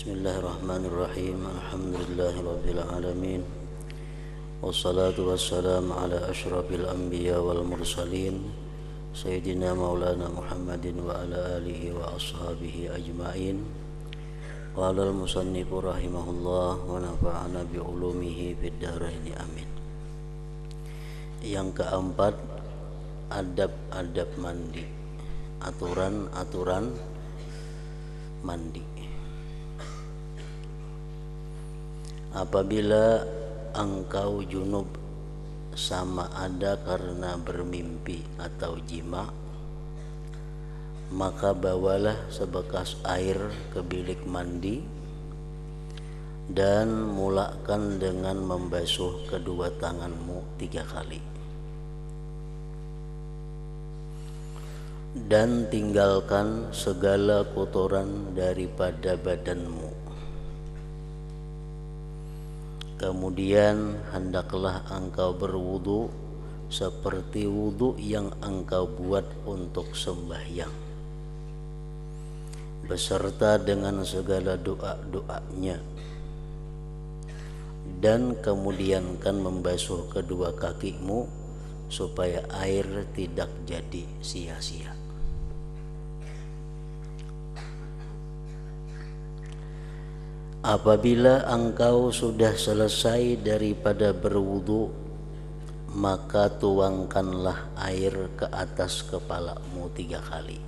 Bismillahirrahmanirrahim. Alhamdulillahirabbil alamin. Wassalatu wassalamu ala asyrafil anbiya wal mursalin Sayyidina Maulana Muhammadin wa ala alihi wa ashabihi ajma'in. Qala al-musannifu rahimahullah wa nafa'ana bi ulumihi fid dharain amin. Yang keempat, adab-adab mandi, aturan-aturan mandi. Apabila engkau junub, sama ada karena bermimpi atau jima, maka bawalah sebekas air ke bilik mandi dan mulakan dengan membasuh kedua tanganmu 3 kali, dan tinggalkan segala kotoran daripada badanmu. Kemudian hendaklah engkau berwudu seperti wudu yang engkau buat untuk sembahyang, beserta dengan segala doa-doanya, dan kemudian kan membasuh kedua kakimu supaya air tidak jadi sia-sia. Apabila engkau sudah selesai daripada berwudu, maka tuangkanlah air ke atas kepalamu 3 kali,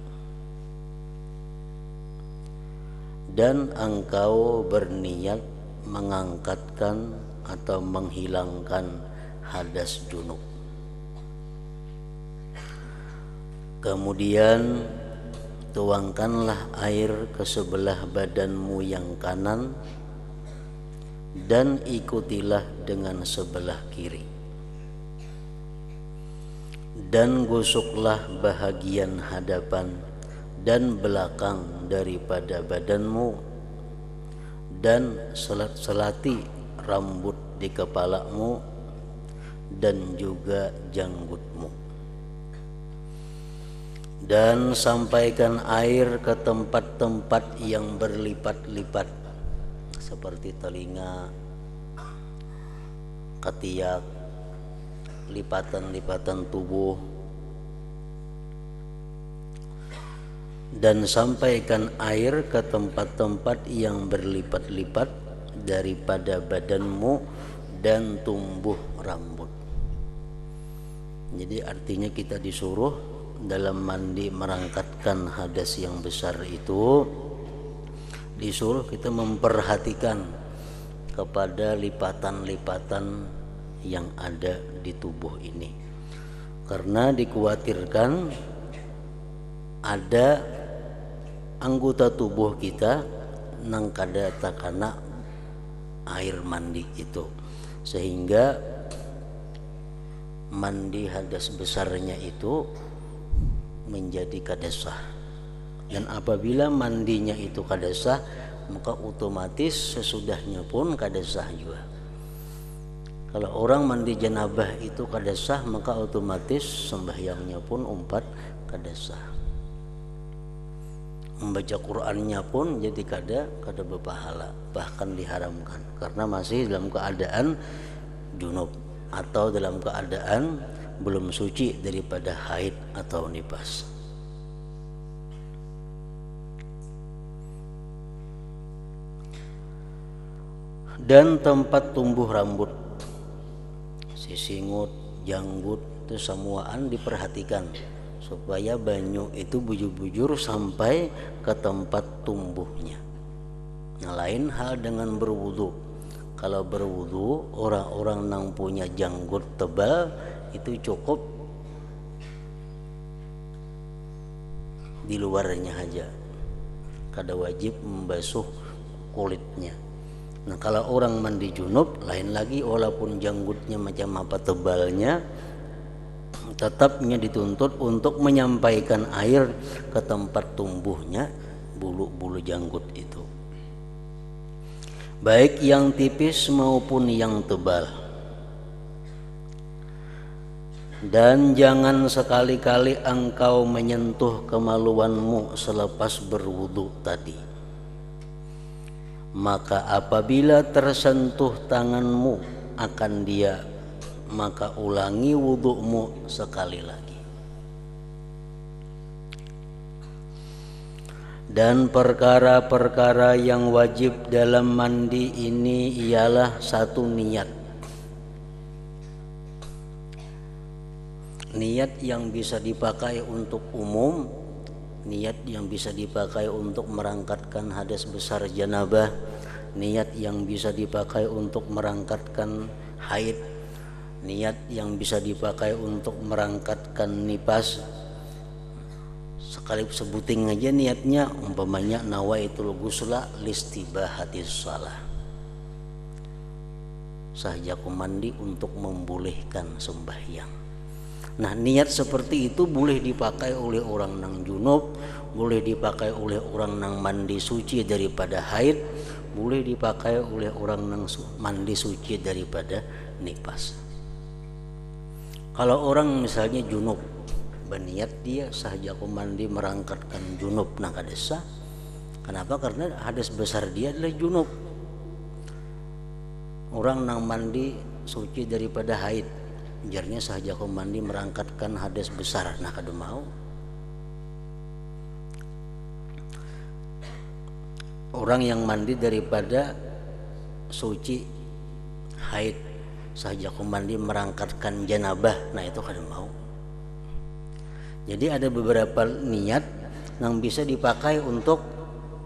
dan engkau berniat mengangkatkan atau menghilangkan hadas junub. Kemudian tuangkanlah air ke sebelah badanmu yang kanan dan ikutilah dengan sebelah kiri, dan gosoklah bahagian hadapan dan belakang daripada badanmu, dan selati rambut di kepalamu dan juga janggutmu, dan sampaikan air ke tempat-tempat yang berlipat-lipat seperti telinga, ketiak, lipatan-lipatan tubuh, dan sampaikan air ke tempat-tempat yang berlipat-lipat daripada badanmu dan tumbuh rambut. Jadi artinya kita disuruh dalam mandi merangkatkan hadas yang besar itu, disuruh kita memperhatikan kepada lipatan-lipatan yang ada di tubuh ini, karena dikhawatirkan ada anggota tubuh kita nang kada takana air mandi itu, sehingga mandi hadas besarnya itu menjadi kada sah. Dan apabila mandinya itu kada sah, maka otomatis sesudahnya pun kada sah juga. Kalau orang mandi janabah itu kada sah, maka otomatis sembahyangnya pun umpat kada sah. Membaca Qur'annya pun jadi kada berpahala, bahkan diharamkan, karena masih dalam keadaan junub atau dalam keadaan belum suci daripada haid atau nifas. Dan tempat tumbuh rambut, sisingut, janggut, itu semuaan diperhatikan supaya banyu itu bujur-bujur sampai ke tempat tumbuhnya. Nah, lain hal dengan berwudu. Kalau berwudu, orang-orang yang punya janggut tebal itu cukup di luarnya aja, kada wajib membasuh kulitnya. Nah, kalau orang mandi junub lain lagi, walaupun janggutnya macam apa tebalnya, tetapnya dituntut untuk menyampaikan air ke tempat tumbuhnya bulu-bulu janggut itu, baik yang tipis maupun yang tebal. Dan jangan sekali-kali engkau menyentuh kemaluanmu selepas berwudu tadi. maka apabila tersentuh tanganmu akan dia, maka ulangi wudu'mu sekali lagi. Dan perkara-perkara yang wajib dalam mandi ini ialah satu, niat. Niat yang bisa dipakai untuk umum, niat yang bisa dipakai untuk merangkatkan hadas besar janabah, niat yang bisa dipakai untuk merangkatkan haid, niat yang bisa dipakai untuk merangkatkan nifas. Sekali sebuting aja niatnya, umpamanya nawaitul ghusla listibahatis shalah, sahjaku mandi untuk membolehkan sembahyang. Nah, niat seperti itu boleh dipakai oleh orang nang junub, boleh dipakai oleh orang nang mandi suci daripada haid, boleh dipakai oleh orang nang mandi suci daripada nifas. Kalau orang misalnya junub, berniat dia sahjaku mandi merangkatkan junub nang hadasa. Kenapa? Karena hadas besar dia adalah junub. Orang nang mandi suci daripada haid, jarnya sahjaku mandi merangkatkan hadas besar, nah kada mau. Orang yang mandi daripada suci haid, sahjaku mandi merangkatkan janabah, nah itu kada mau. Jadi ada beberapa niat yang bisa dipakai untuk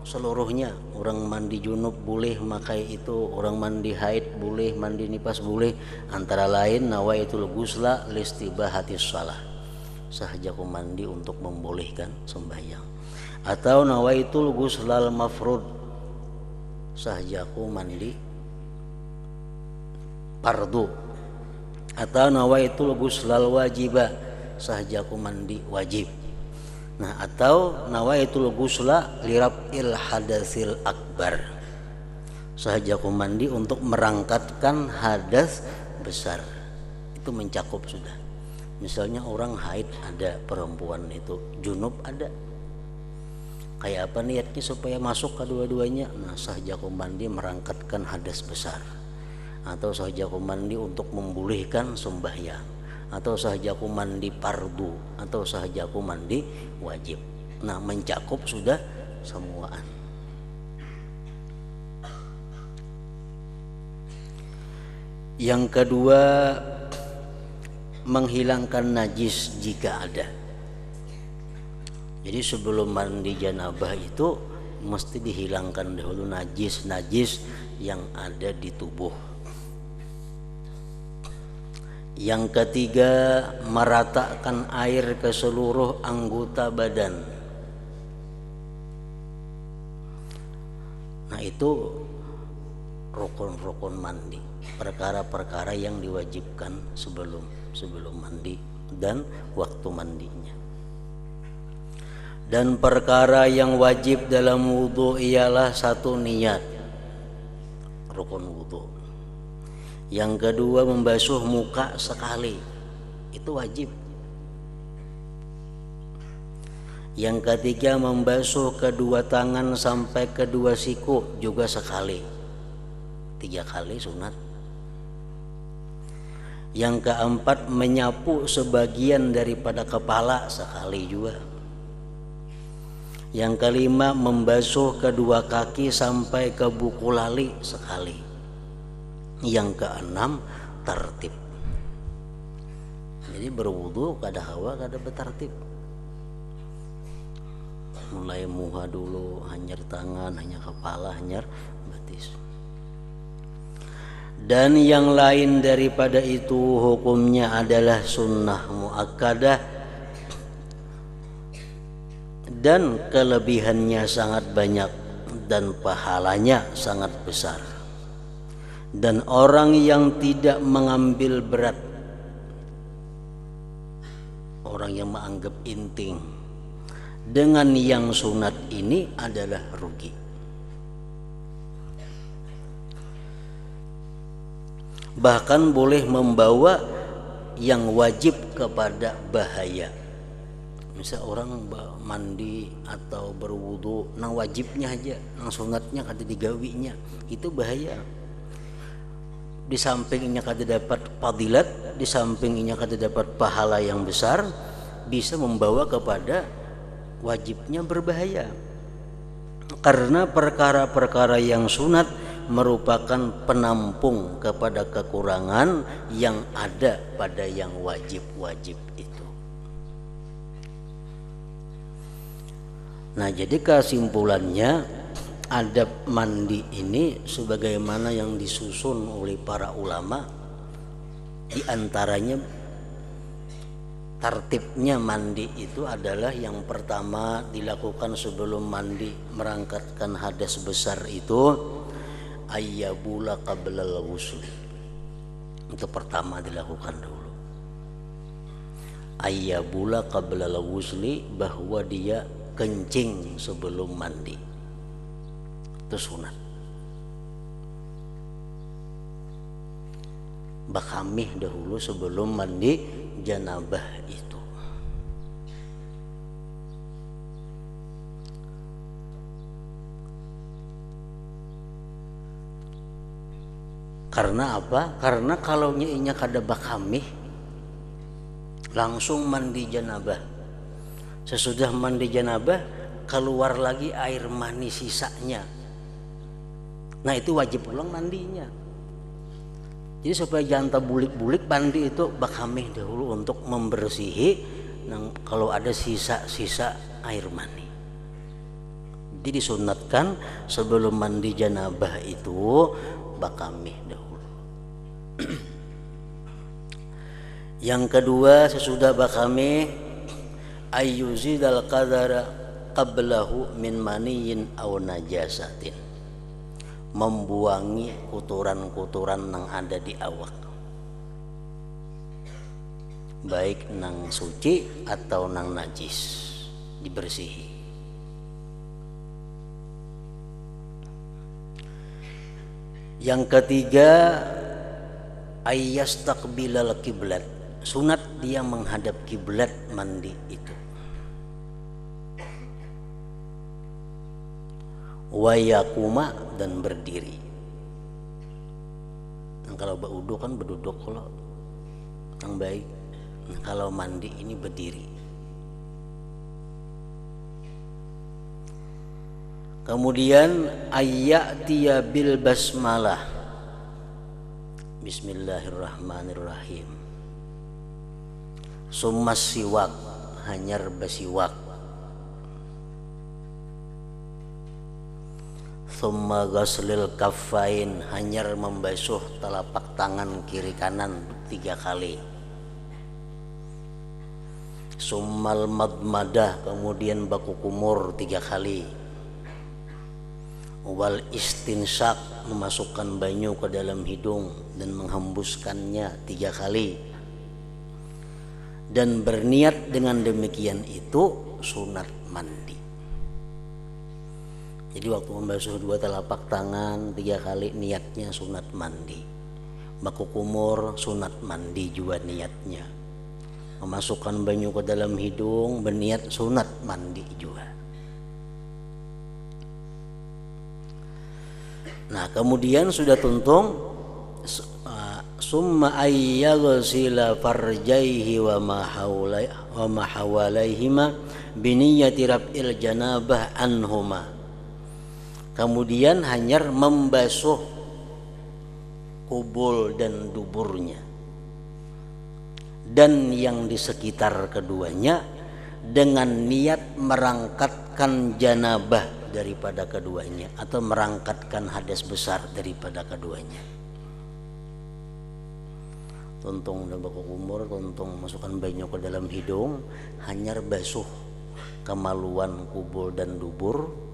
seluruhnya. Orang mandi junub boleh memakai itu, orang mandi haid boleh, mandi nifas boleh. Antara lain nawaitul ghusla listibahatis shalah, sahjaku mandi untuk membolehkan sembahyang. Atau nawaitul ghuslal mafrud, sahjaku mandi fardu. Atau nawaitul ghuslal wajibah, sahjaku mandi wajib. Nah, atau nawaitul ghusla liraf'il hadatsil akbar, sahjaku mandi untuk merangkatkan hadas besar. Itu mencakup sudah. Misalnya orang haid ada, perempuan itu junub ada. Kayak apa niatnya supaya masuk kedua-duanya? Nah, sahjaku mandi merangkatkan hadas besar, atau sahjaku mandi untuk membolehkan sembahyang, atau sahjaku mandi fardu, atau sahjaku mandi wajib. Nah, mencakup sudah semuaan. Yang kedua, menghilangkan najis jika ada. Jadi sebelum mandi janabah itu mesti dihilangkan dahulu najis-najis yang ada di tubuh. Yang ketiga, meratakan air ke seluruh anggota badan. Nah, itu rukun-rukun mandi, perkara-perkara yang diwajibkan sebelum mandi dan waktu mandinya. Dan perkara yang wajib dalam wudu ialah satu, niat, rukun wudu. Yang kedua, membasuh muka sekali, itu wajib. Yang ketiga, membasuh kedua tangan sampai kedua siku juga sekali, 3 kali sunat. Yang keempat, menyapu sebagian daripada kepala sekali juga. Yang kelima, membasuh kedua kaki sampai ke buku lali sekali. Yang keenam, tertib. Jadi berwudu kada hawa kada bertertib. Mulai muha dulu, hanyar tangan, hanyar kepala, hanyar betis. Dan yang lain daripada itu hukumnya adalah sunnah muakkadah, dan kelebihannya sangat banyak dan pahalanya sangat besar. Dan orang yang tidak mengambil berat, orang yang menganggap inting dengan yang sunat ini adalah rugi. Bahkan boleh membawa yang wajib kepada bahaya. Misal orang mandi atau berwudu nang wajibnya aja, nang sunatnya kada digawinya, itu bahaya. Di sampingnya kada dapat fadilat, di sampingnya kada dapat pahala yang besar, bisa membawa kepada wajibnya berbahaya. Karena perkara-perkara yang sunat merupakan penampung kepada kekurangan yang ada pada yang wajib-wajib itu. Nah, jadi kesimpulannya adab mandi ini sebagaimana yang disusun oleh para ulama, di antaranya tartibnya mandi itu adalah yang pertama dilakukan sebelum mandi merangkatkan hadas besar itu ayyabula qablal ghusl. Itu pertama dilakukan dulu. Ayyabula qablal ghusli, bahwa dia kencing sebelum mandi. Itu sunat. Bakamih dahulu sebelum mandi janabah itu. Karena apa? Karena kalau nyiinya kada bakamih langsung mandi janabah. Sesudah mandi janabah keluar lagi air mani sisanya. Nah, itu wajib ulang mandinya. Jadi supaya jangan bulik-bulik mandi itu bakamih dahulu untuk membersihi kalau ada sisa-sisa air mani. Jadi disunatkan sebelum mandi janabah itu bakamih dahulu. Yang kedua, sesudah bakamih ayyuzidal qadara qablahu min maniyin aw najasatin, membuangi kotoran-kotoran yang ada di awak, baik nang suci atau nang najis, dibersihi. Yang ketiga ayyastaqbilal kiblat, sunat dia menghadap kiblat mandi itu. Wayakuma, dan berdiri. Kalau berwudu kan berduduk, kalau yang baik. Kalau mandi ini berdiri. Kemudian ayyatiya bil basmalah, bismillahirrahmanirrahim. Summas siwak, hanyar basiwak. Thumma ghaslil kaffain, hanyar membasuh telapak tangan kiri kanan 3 kali. Summal madmadah, kemudian baku kumur 3 kali. Wal istinsak, memasukkan banyu ke dalam hidung dan menghembuskannya 3 kali. Dan berniat dengan demikian itu sunat mandi. Jadi waktu membasuh 2 telapak tangan 3 kali niatnya sunat mandi. Baku kumur sunat mandi juga niatnya. Memasukkan banyu ke dalam hidung berniat sunat mandi juga. Nah, kemudian sudah tuntung summa ayyaghsila farjaihi wa ma hawalaihima biniyati rab'il janabah anhuma. Kemudian hanyar membasuh kubul dan duburnya dan yang di sekitar keduanya dengan niat merangkatkan janabah daripada keduanya atau merangkatkan hadas besar daripada keduanya. Tuntung dan baku kumur, tuntung masukkan banyu ke dalam hidung, hanyar basuh kemaluan kubul dan dubur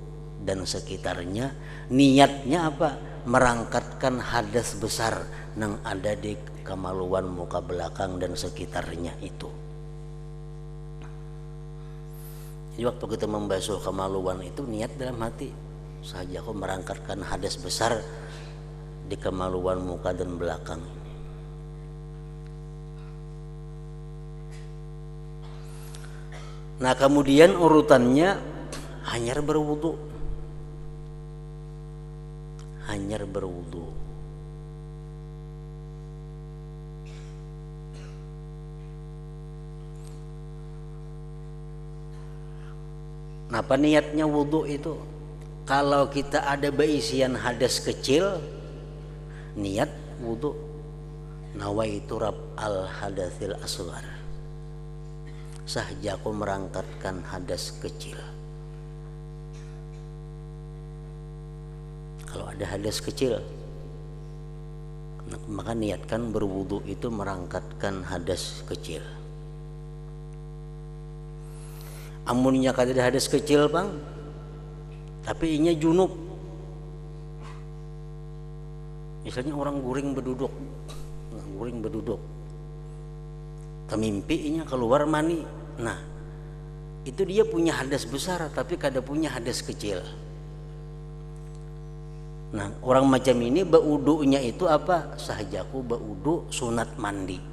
dan sekitarnya. Niatnya apa? Merangkatkan hadas besar yang ada di kemaluan muka belakang dan sekitarnya itu. Jadi waktu kita membasuh kemaluan itu niat dalam hati, saja aku merangkatkan hadas besar di kemaluan muka dan belakang. Nah kemudian urutannya hanyar berwudu. Hanyar berwudu. Apa niatnya wudu itu? Kalau kita ada beisian hadas kecil, niat wudu. Nawaitu rab al hadatsil asghar. Sahja aku merangkatkan hadas kecil. Kalau ada hadas kecil, maka niatkan berwudu itu merangkatkan hadas kecil. Amunnya kada ada hadas kecil bang, tapi inya junub. Misalnya orang guring berduduk, kemimpi inya keluar mani. Nah, itu dia punya hadas besar, tapi kada punya hadas kecil. Nah, orang macam ini baudunya itu apa? Sahajaku baudu sunat mandi.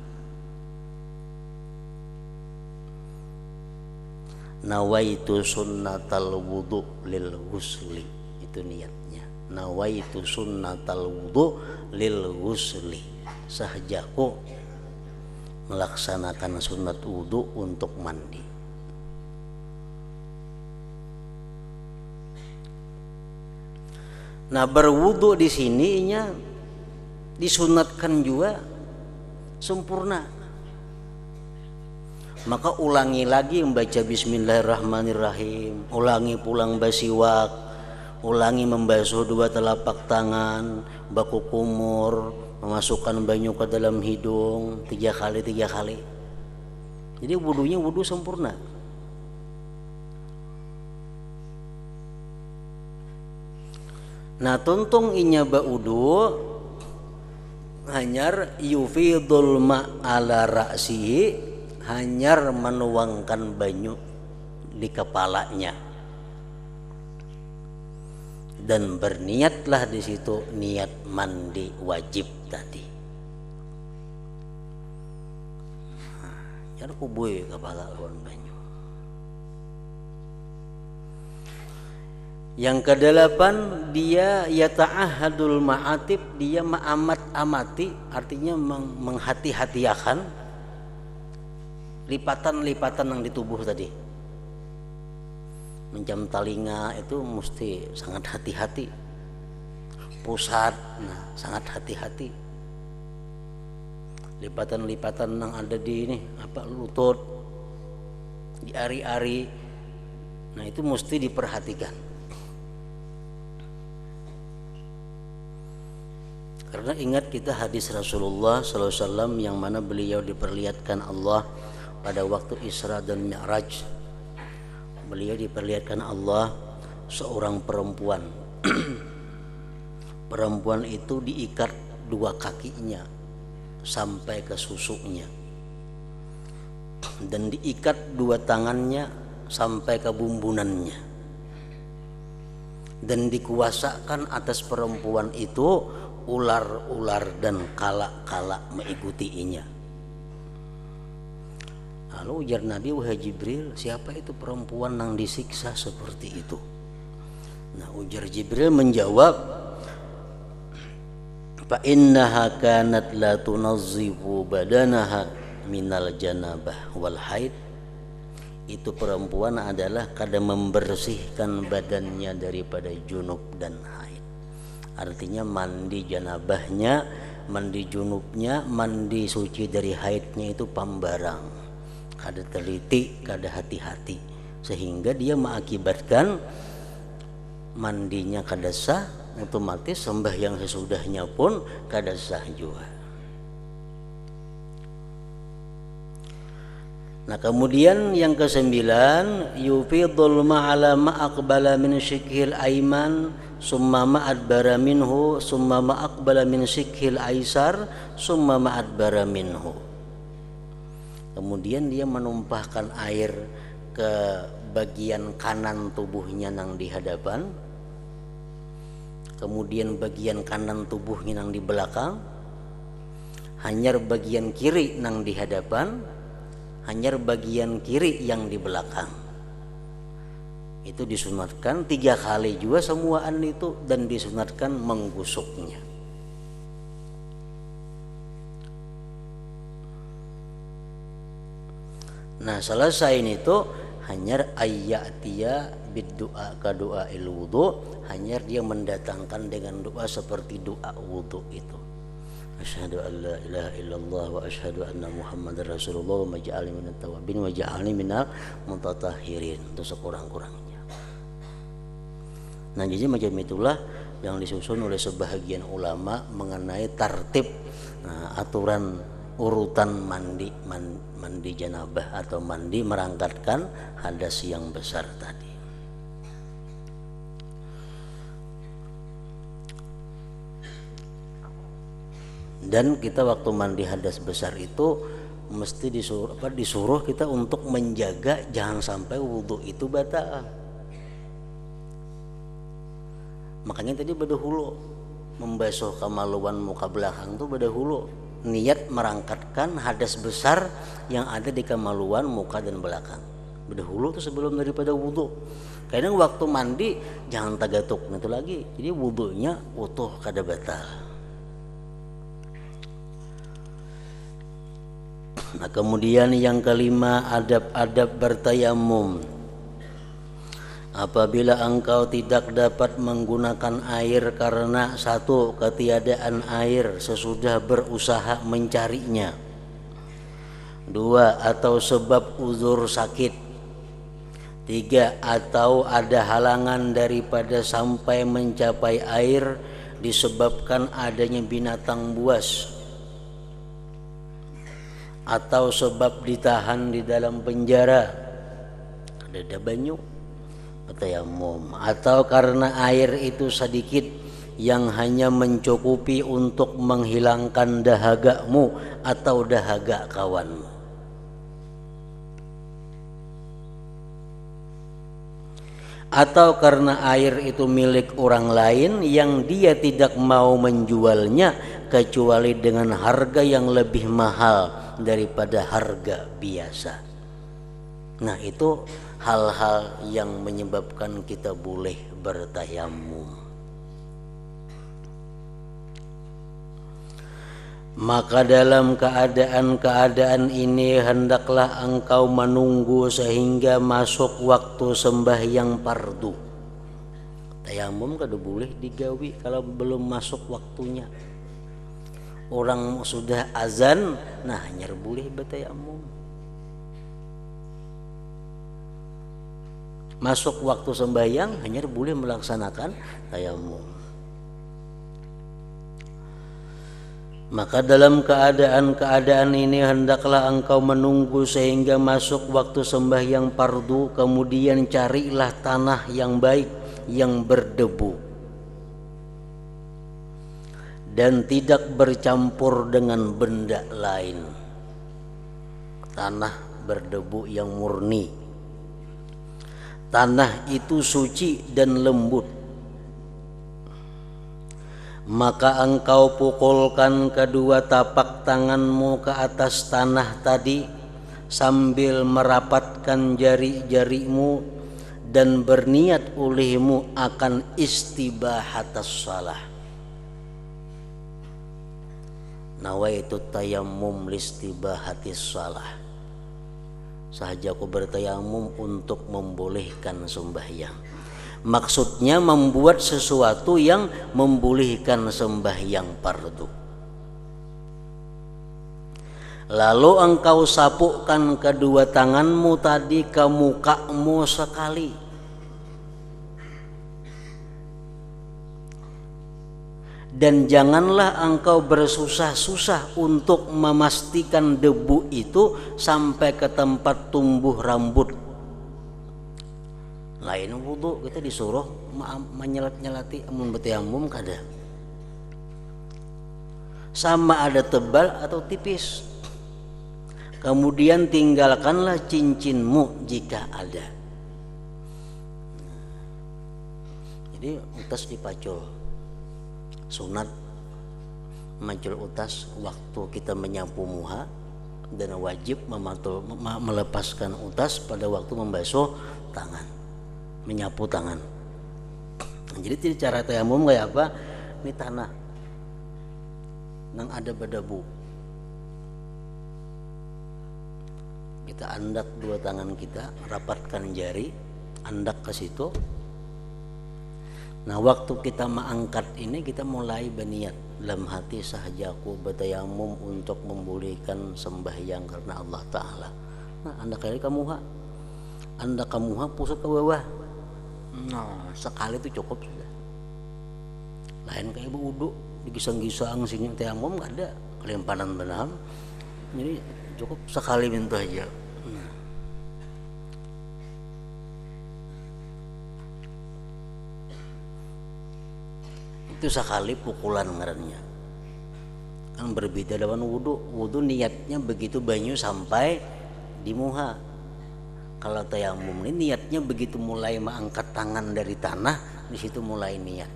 Nawaitu sunnatal wudu lil ghusli, itu niatnya. Nawaitu sunnatal wudu lil ghusli. Sahajaku melaksanakan sunat wudu untuk mandi. Nah, berwudu di sininya disunatkan juga sempurna. Maka ulangi lagi membaca bismillahirrahmanirrahim, ulangi pulang basiwak, ulangi membasuh dua telapak tangan, baku kumur, memasukkan banyu ke dalam hidung 3 kali. Jadi wudunya wudu sempurna. Nah, tuntung inya baudu hanyar yufidul ma'ala ra'si, hanyar menuangkan banyu di kepalanya. Dan berniatlah di situ niat mandi wajib tadi. Jar kubui kepala lawan banyu. Yang kedelapan, dia yata'ahadul ma'atib, dia amati, artinya menghati-hatiakan lipatan-lipatan yang di tubuh tadi. Mencam telinga itu mesti sangat hati-hati. Pusat, nah sangat hati-hati. Lipatan-lipatan yang ada di ini, lutut, di ari-ari, nah itu mesti diperhatikan. Karena ingat kita hadis Rasulullah SAW yang mana beliau diperlihatkan Allah pada waktu Isra dan Mi'raj. Beliau diperlihatkan Allah seorang perempuan. Perempuan itu diikat 2 kakinya sampai ke susuknya, dan diikat 2 tangannya sampai ke bumbunannya, dan dikuasakan atas perempuan itu ular-ular dan kala-kala mengikutinya. Lalu ujar Nabi, wahai Jibril, siapa itu perempuan yang disiksa seperti itu? Nah, ujar Jibril menjawab, fa innaha kanat la tunazzifu badanaha minal janabah wal haid. Itu perempuan adalah kadang membersihkan badannya daripada junub dan haid. Artinya mandi janabahnya, mandi junubnya, mandi suci dari haidnya itu pambarang, kada teliti, kada hati-hati, sehingga dia mengakibatkan mandinya kada sah, otomatis sembahyang sesudahnya pun kada sah juga. Nah, kemudian yang ke-9, yufidul ma'ala ma'aqbala min syikhil aiman summa ma'adbara minhu summa ma'aqbala min syikhil aisar summa ma'adbara minhu. Kemudian dia menumpahkan air ke bagian kanan tubuhnya yang di hadapan, kemudian bagian kanan tubuhnya yang di belakang, hanyar bagian kiri yang di hadapan, hanya bagian kiri yang di belakang. Itu disunatkan 3 kali juga semuaan itu, dan disunatkan menggusuknya. Nah selesai itu hanya ayyatia biddu'a ka du'ail wudu, hanya dia mendatangkan dengan doa seperti doa wudu itu. Asyhadu an la ilaha illallah wa asyhadu anna muhammadar rasulullah wa maj'alni minat tawabin wa ja'alni minal mutatahhirin, itu sekurang-kurangnya. Nah jadi macam itulah yang disusun oleh sebahagian ulama mengenai tertib aturan urutan mandi janabah atau mandi merangkatkan hadas yang besar tadi. Dan kita waktu mandi hadas besar itu mesti disuruh kita untuk menjaga jangan sampai wudhu itu batal. Makanya tadi bedahulu membasuh kemaluan muka belakang tuh bedahulu niat merangkatkan hadas besar yang ada di kemaluan muka dan belakang. Bedahulu tuh sebelum daripada wudhu. Kadang waktu mandi jangan tagatuk itu lagi. Jadi wudhunya utuh kada batal. Nah kemudian yang kelima, adab-adab bertayamum. Apabila engkau tidak dapat menggunakan air karena satu, ketiadaan air sesudah berusaha mencarinya, dua, atau sebab uzur sakit, tiga, atau ada halangan daripada sampai mencapai air disebabkan adanya binatang buas, atau sebab ditahan di dalam penjara, ada banyu, tayamum, atau karena air itu sedikit yang hanya mencukupi untuk menghilangkan dahagamu atau dahaga kawanmu, atau karena air itu milik orang lain yang dia tidak mau menjualnya kecuali dengan harga yang lebih mahal daripada harga biasa. Nah itu hal-hal yang menyebabkan kita boleh bertayamum. Maka dalam keadaan-keadaan ini hendaklah engkau menunggu sehingga masuk waktu sembahyang fardu. Tayamum kada boleh digawi kalau belum masuk waktunya. Orang sudah azan, nah hanya boleh bertayamum. Masuk waktu sembahyang hanya boleh melaksanakan tayamum. Maka dalam keadaan-keadaan ini hendaklah engkau menunggu sehingga masuk waktu sembahyang fardu, kemudian carilah tanah yang baik yang berdebu dan tidak bercampur dengan benda lain. Tanah berdebu yang murni. Tanah itu suci dan lembut. Maka engkau pukulkan kedua tapak tanganmu ke atas tanah tadi sambil merapatkan jari-jarimu dan berniat olehmu akan istibahatas salah. Nawaitu tayammum listibahatis salah. Sahaja aku bertayamum untuk membolehkan sembahyang. Maksudnya membuat sesuatu yang membolehkan sembahyang fardu. Lalu engkau sapukkan kedua tanganmu tadi ke mukamu sekali. Dan janganlah engkau bersusah-susah untuk memastikan debu itu sampai ke tempat tumbuh rambut. Lain wudu kita disuruh menyelat-nyelati amun bertayamum kada. Sama ada tebal atau tipis. Kemudian tinggalkanlah cincinmu jika ada. Jadi utas dipacul. Sunat macul utas waktu kita menyapu muha dan wajib melepaskan utas pada waktu membasuh tangan, menyapu tangan. Jadi cara tayamum kayak apa? Ini tanah nang ada berdebu, kita andak dua tangan kita, rapatkan jari, andak ke situ. Nah, waktu kita mengangkat ini kita mulai berniat dalam hati, sahajaku bertayamum untuk memulihkan sembahyang karena Allah Ta'ala. Nah, andak kali kamu pusat ke bawah. Nah, sekali itu cukup sudah. Lain kayak wudu digisang-gisang sini tayamum nggak ada, kelimpanan benam. Jadi cukup sekali minta aja. Nah. Itu sekali pukulan ngarannya. Kan berbeda dengan wudu. Wudu niatnya begitu banyu sampai di muha. Kalau tayamum ini niatnya begitu mulai mengangkat tangan dari tanah, di situ mulai niat.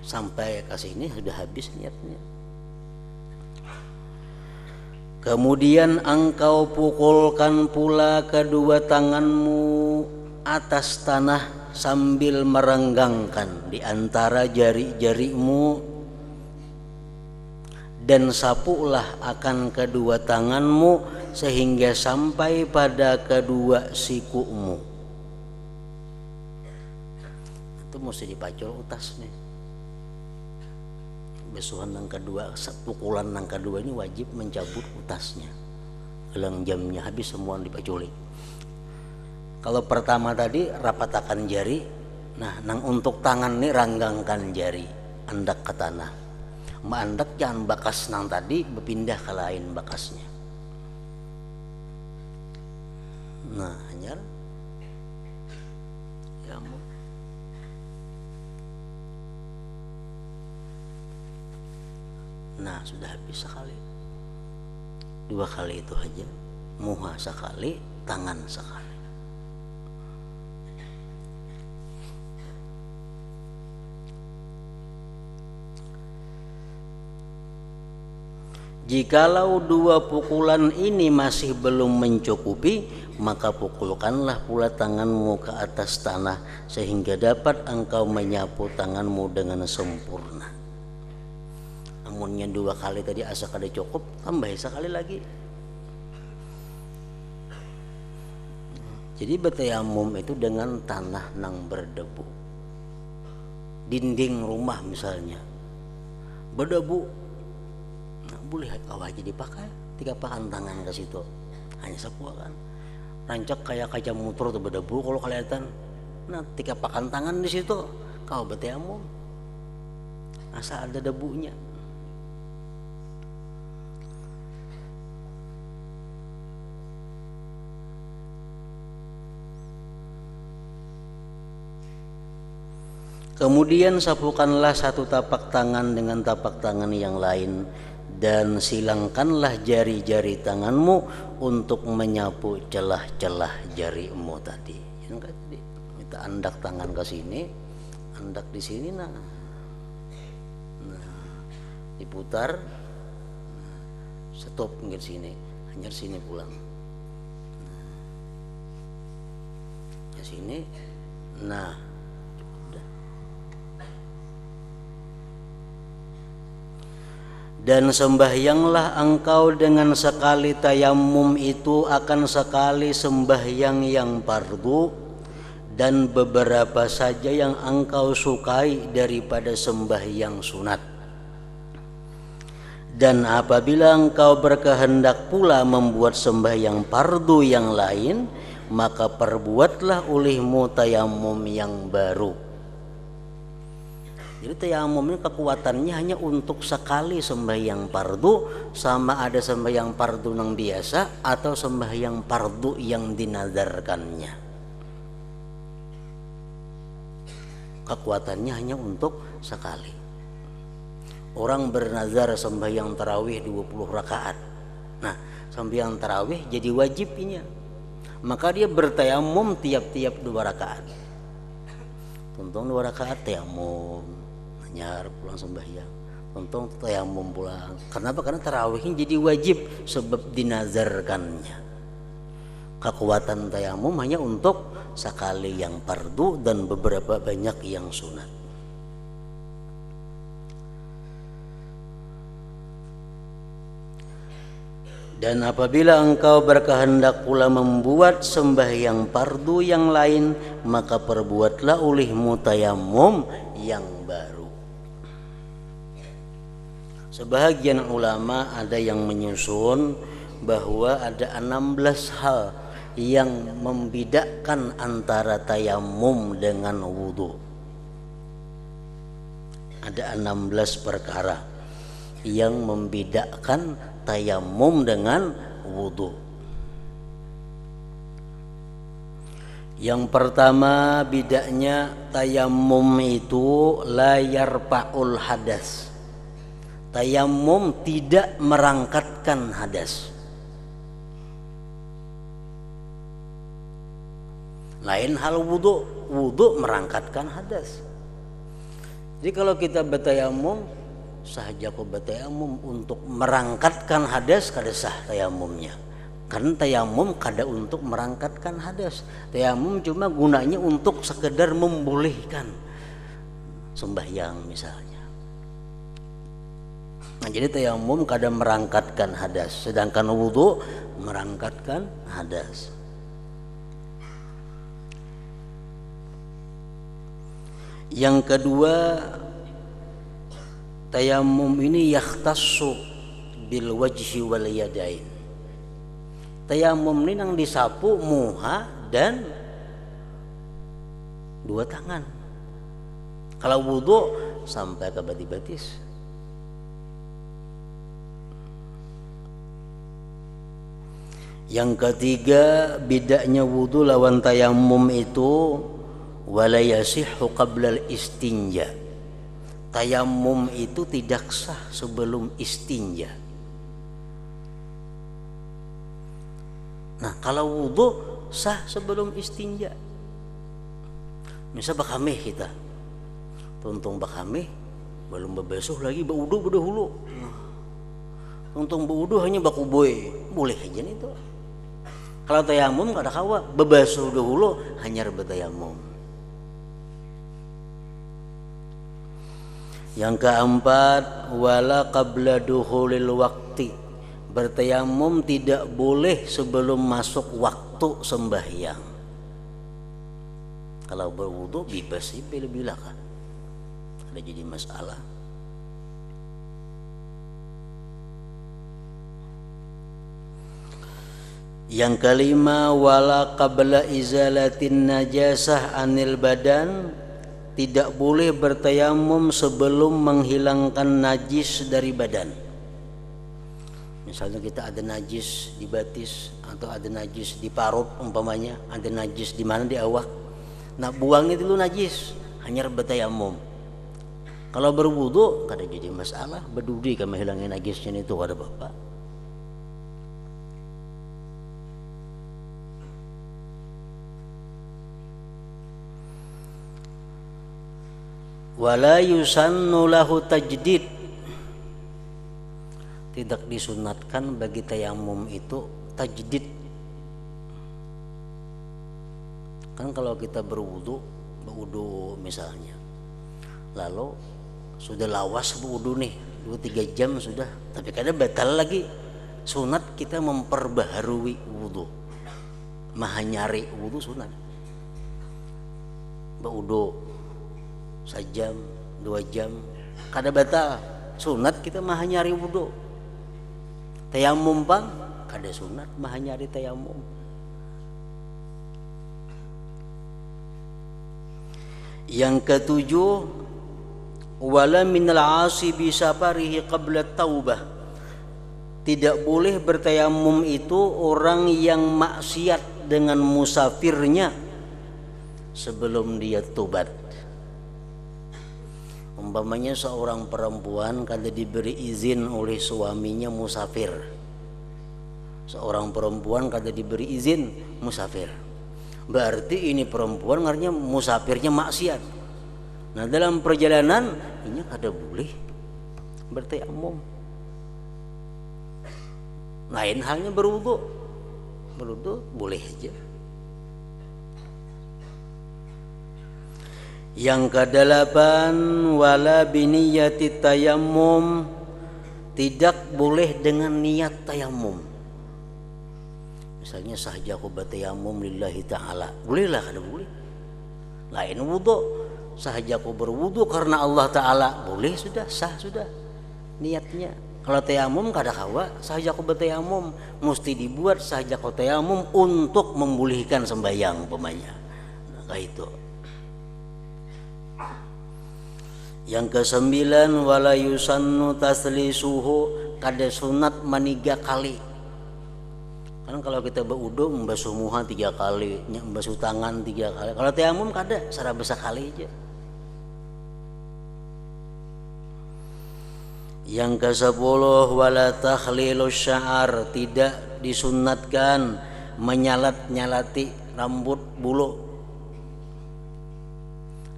Sampai ke sini sudah habis niatnya. Kemudian engkau pukulkan pula kedua tanganmu atas tanah sambil merenggangkan di antara jari-jarimu, dan sapulah akan kedua tanganmu sehingga sampai pada kedua sikumu. Itu mesti dipacul utas nih. Besuhan yang kedua, pukulan yang kedua ini wajib mencabut utasnya. Gelang jamnya habis semua dipaculi. Kalau pertama tadi rapatakan jari, nah nang untuk tangan nih ranggangkan jari, andak ke tanah. Andak jangan bakas nang tadi berpindah ke lain bakasnya. Nah, hanya ya mau. Nah, sudah habis sekali. Dua kali itu aja. Muha sekali, tangan sekali. Jikalau dua pukulan ini masih belum mencukupi, maka pukulkanlah pula tanganmu ke atas tanah sehingga dapat engkau menyapu tanganmu dengan sempurna. Amunnya dua kali tadi asa kada cukup, tambah sekali lagi. Jadi bertayamum itu dengan tanah nang berdebu. Dinding rumah misalnya berdebu, boleh kawah jadi pakai, tiga pakan tangan ke situ, hanya sebuah kan. Rancak kayak kaca motor tuh berdebu kalau kelihatan. Nah, tiga pakan tangan di situ, kau bertayamum, asal ada debunya. Kemudian sapukanlah satu tapak tangan dengan tapak tangan yang lain, dan silangkanlah jari-jari tanganmu untuk menyapu celah-celah jarimu tadi. Yang tadi kita andak tangan ke sini, andak di sini, nah diputar, stop pinggir sini, hanya sini pulang, ke sini, nah. Dan sembahyanglah engkau dengan sekali tayamum itu akan sekali sembahyang yang fardu, dan beberapa saja yang engkau sukai daripada sembahyang sunat. Dan apabila engkau berkehendak pula membuat sembahyang fardu yang lain, maka perbuatlah olehmu tayamum yang baru. Jadi tayamum ini kekuatannya hanya untuk sekali sembahyang fardu, sama ada sembahyang fardu yang biasa atau sembahyang fardu yang dinadarkannya. Kekuatannya hanya untuk sekali. Orang bernazar sembahyang tarawih 20 rakaat. Nah, sembahyang tarawih jadi wajibnya. Maka dia bertayamum tiap-tiap 2 rakaat. Tuntung 2 rakaat tayamum, nyar pulang sembahyang. untung tayamum pulang. Kenapa? Karena tarawihnya jadi wajib sebab dinazarkannya. Kekuatan tayamum hanya untuk sekali yang fardu dan beberapa banyak yang sunat. Dan apabila engkau berkehendak pula membuat sembahyang fardu yang lain, maka perbuatlah olehmu tayamum yang baru. Sebahagian ulama ada yang menyusun bahwa ada 16 hal yang membedakan antara tayamum dengan wudu. Ada 16 perkara yang membedakan tayamum dengan wudu. Yang pertama bedanya, tayamum itu la yarfa'ul hadas. Tayamum tidak merangkatkan hadas. Lain hal wudu, wudu merangkatkan hadas. Jadi kalau kita bertayamum, sahaja kau bertayamum untuk merangkatkan hadas, kada sah tayamumnya. Karena tayamum kada untuk merangkatkan hadas. Tayamum cuma gunanya untuk sekedar membolehkan sembahyang misalnya. Nah, jadi tayamum kada merangkatkan hadas, sedangkan wudu merangkatkan hadas. Yang kedua, tayamum ini yakhtassu bil wajhi wal yadain. Tayamum ini yang disapu muha dan dua tangan. Kalau wudu sampai ke batis-batis. Yang ketiga, bedanya wudu lawan tayamum itu wala yasihhu qabla al-istinja. Tayamum itu tidak sah sebelum istinja. Nah, kalau wudu sah sebelum istinja. Misal bakameh kita, tuntung bakameh belum berbasuh lagi baudu berdahulu. Tuntung baudu hanya bakuboy, boleh aja nih itu. Kalau tayamum kada kawa, berbasuh dahulu hanya bertayamum. Yang keempat, wala qabla duhulil waqti. Bertayamum tidak boleh sebelum masuk waktu sembahyang. Kalau berwudu bebas sih bila-bila kan. Ada jadi masalah. Yang kelima, wala qabla izalatin najasah anil badan. Tidak boleh bertayamum sebelum menghilangkan najis dari badan. Misalnya kita ada najis di batis atau ada najis di parut umpamanya, ada najis di mana di awak. Nah, buang itu dulu najis, hanya bertayamum. Kalau berwudu kada jadi masalah, berdudi kan menghilangkan najisnya itu kada apa-apa. Wala yusannu lahu tajdid. Tidak disunatkan bagi tayamum itu tajdid. Kan kalau kita berwudu misalnya, lalu sudah lawas berwudu nih 2-3 jam sudah, tapi kadang batal lagi. Sunat kita memperbaharui wudu, mahanyari wudu sunat. Berwudu sejam, 2 jam, kada batal. Sunat kita maha nyari wudu. Tayamum pang kada sunat maha nyari tayamum. Yang ketujuh, wala minal asibi safarihi qabla taubah. Tidak boleh bertayamum itu orang yang maksiat dengan musafirnya sebelum dia tobat. Umpamanya seorang perempuan kada diberi izin oleh suaminya musafir. Seorang perempuan kada diberi izin musafir. Berarti ini perempuan artinya musafirnya maksiat. Nah, dalam perjalanan ini kada boleh bertayamum. Lain halnya berwudu. Berwudu boleh aja. Yang kedelapan, wala biniyati tayammum, tidak boleh dengan niat tayamum. Misalnya sahaja aku bertayamum lillahi ta'ala, bolehlah, kada boleh. Lain wudu, sahaja aku berwudu karena Allah Ta'ala, boleh, sudah sah sudah niatnya. Kalau tayamum kada kawa, sahaja aku bertayamum, mesti dibuat sahaja aku tayamum untuk memulihkan sembahyang umpamanya. Nah, itu. Yang kesembilan, wala yusannu taslisuhu, kada sunat maniga kali. Kan kalau kita berwudu membasuh muha 3 kali, membasuh tangan 3 kali. Kalau tayamum kada, secara besar kali aja. Yang ke-10, wala takhlilus sya'ar, tidak disunatkan menyalat-nyalati rambut bulu.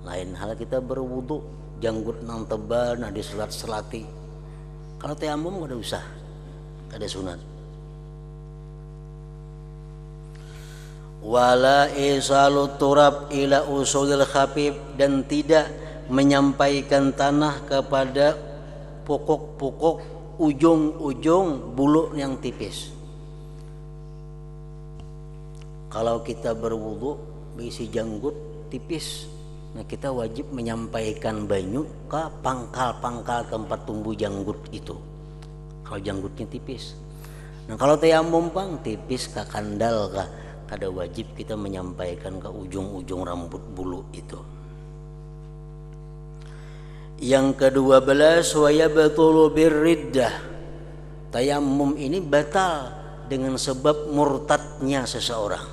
Lain hal kita berwudu, janggut nang tebal, nah diselat-selati. Kalau tayamum kada usah, kada sunat. Wala isalu turab ila usulil khafif, dan tidak menyampaikan tanah kepada pokok-pokok ujung-ujung bulu yang tipis. Kalau kita berwudu berisi janggut tipis, nah kita wajib menyampaikan banyu ke pangkal-pangkal tempat tumbuh janggut itu. Kalau janggutnya tipis. Nah kalau tayamum pang tipis ke kandal kah, kada wajib kita menyampaikan ke ujung-ujung rambut bulu itu. Yang ke-12, wa yabtulu birriddah, tayamum ini batal dengan sebab murtadnya seseorang.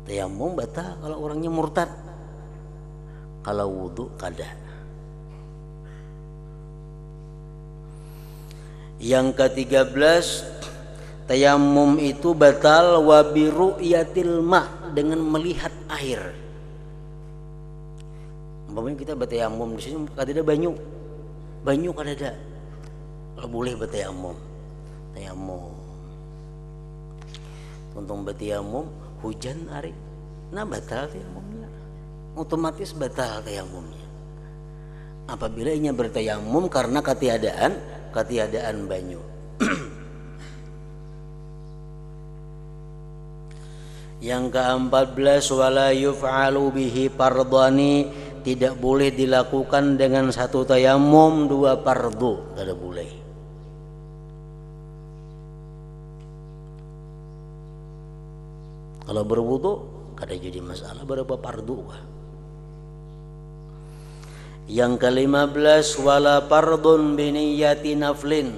Tayamum batal kalau orangnya murtad. Kalau wudu kada. Yang ke-13, tayamum itu batal wa biru'yatil ma, dengan melihat air. Umpamanya kita bertayamum di sini kada ada banyu. Banyu kada ada. Kalau boleh bertayamum. Tayamum. Untung bertayamum hujan hari, nah batal tayamumnya, otomatis batal tayamumnya. Apabila ia bertayamum karena ketiadaan banyu. Yang ke-14, wala yuf'alu bihi fardhani, tidak boleh dilakukan dengan satu tayamum 2 fardu, tidak boleh. Kalau berwudu kada jadi masalah berapa fardu. Yang ke-15, wala fardun biniyati naflin.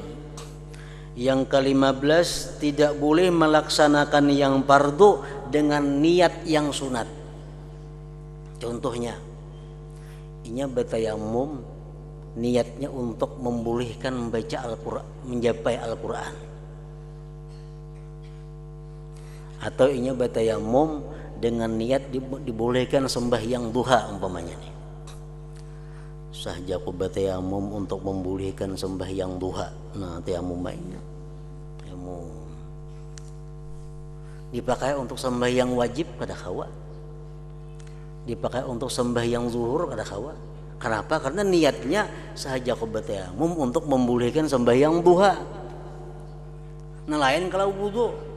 Yang ke-15, tidak boleh melaksanakan yang fardu dengan niat yang sunat. Contohnya, inya bertayamum niatnya untuk membolehkan membaca Al-Qur'an, menjapai Al-Qur'an. Atau inya bertayamum dengan niat dibolehkan sembahyang duha umpamanya nih. Sahja aku bertayamum untuk membolehkan sembahyang duha. Nah, tayamum mainnya. Tayamum dipakai untuk sembahyang wajib kada kawa. Dipakai untuk sembahyang zuhur kada kawa. Kenapa? Karena niatnya sahaja aku bertayamum untuk membolehkan sembahyang duha. Nah, lain kalau wudu.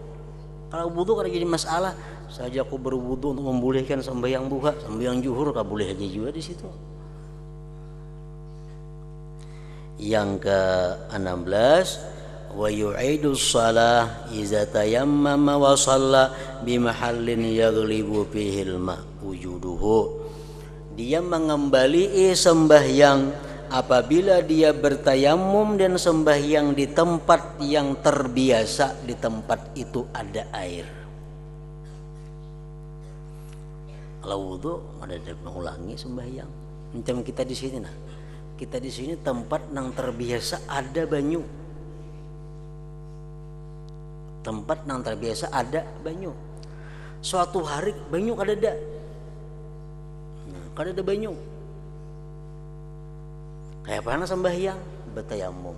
Kalau wudu kada jadi masalah. Sahaja aku berwudu untuk membolehkan sembahyang duha, sembahyang zuhur kada boleh aja juga di situ. Yang ke-16, wa yu'idus shalah iza tayammama wa shalla bi mahallin yaghlibu fihi al-ma wujuduhu. Dia mengembalikan sembahyang apabila dia bertayamum dan sembahyang di tempat yang terbiasa, di tempat itu ada air. Kalau wudu ada mengulangi sembahyang. Macam kita di sini nah. Kita di sini tempat yang terbiasa ada banyu. Tempat yang terbiasa ada banyu. Suatu hari banyu kada ada. Nah, kada ada banyu. Kayak apa sembahyang? Betayamum.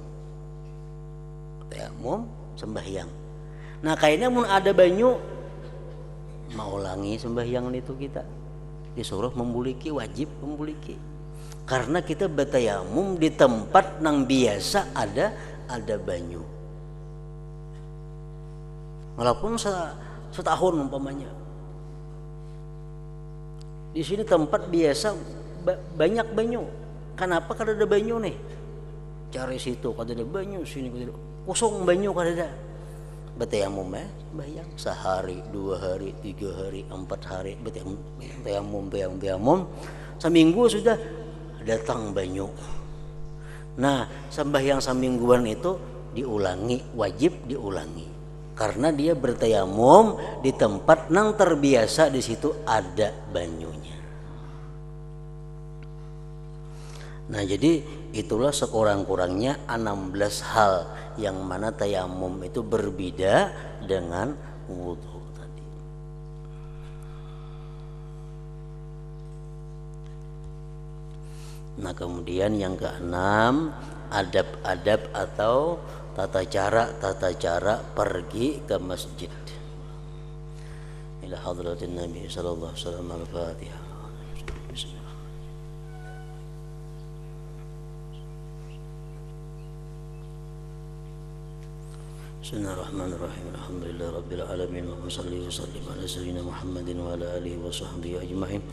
Betayamum sembahyang. Nah kayaknya mun ada banyu mau ulangi sembahyang itu kita disuruh membuliki, wajib membuliki. Karena kita betayamum di tempat nang biasa ada banyu. Walaupun setahun umpamanya. Di sini tempat biasa banyak banyu. Kenapa kada ada banyu nih? Cari situ kada ada banyu, sini kada ada. Kosong banyu kada ada. Betayamum bayang sehari, 2 hari, 3 hari, 4 hari betayamum. Seminggu sudah datang banyu. Nah, sembahyang semingguan itu diulangi, wajib diulangi. Karena dia bertayamum di tempat nang terbiasa di situ ada banyunya. Nah jadi itulah sekurang-kurangnya 16 hal yang mana tayamum itu berbeda dengan wudhu tadi. Nah kemudian yang keenam, adab-adab atau tata cara pergi ke masjid. Ila hadratin Nabi sallallahu alaihi wasallam. Al-Fatihah. Bismillahirrahmanirrahim. Alhamdulillah rabbil alamin. Wa salli wa sallim ala sayyidina Muhammadin wa ala alihi wa sahbihi ajma'in.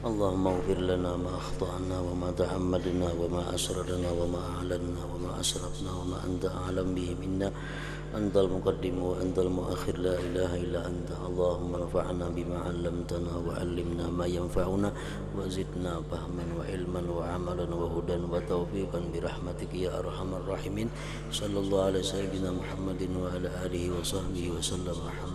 Allahumma ighfir lana ma akhta'na wa ma ta'ammadna wa ma asrarna wa ma a'lanna wa ma asrafna wa ma anta a'lam bihi minna. Antal muqaddim wa antal muakhir, la ilaha illa anta. Allahumma nafa'na bima 'allamtana wa 'allimna ma yanfa'una wa zidna fahman wa ilman wa amalan wa hudan wa taufiqan bi rahmatika ya arhamar rahimin. Sallallahu alaihi sayyidina Muhammadin wa ala alihi wa sahbihi wa sallam.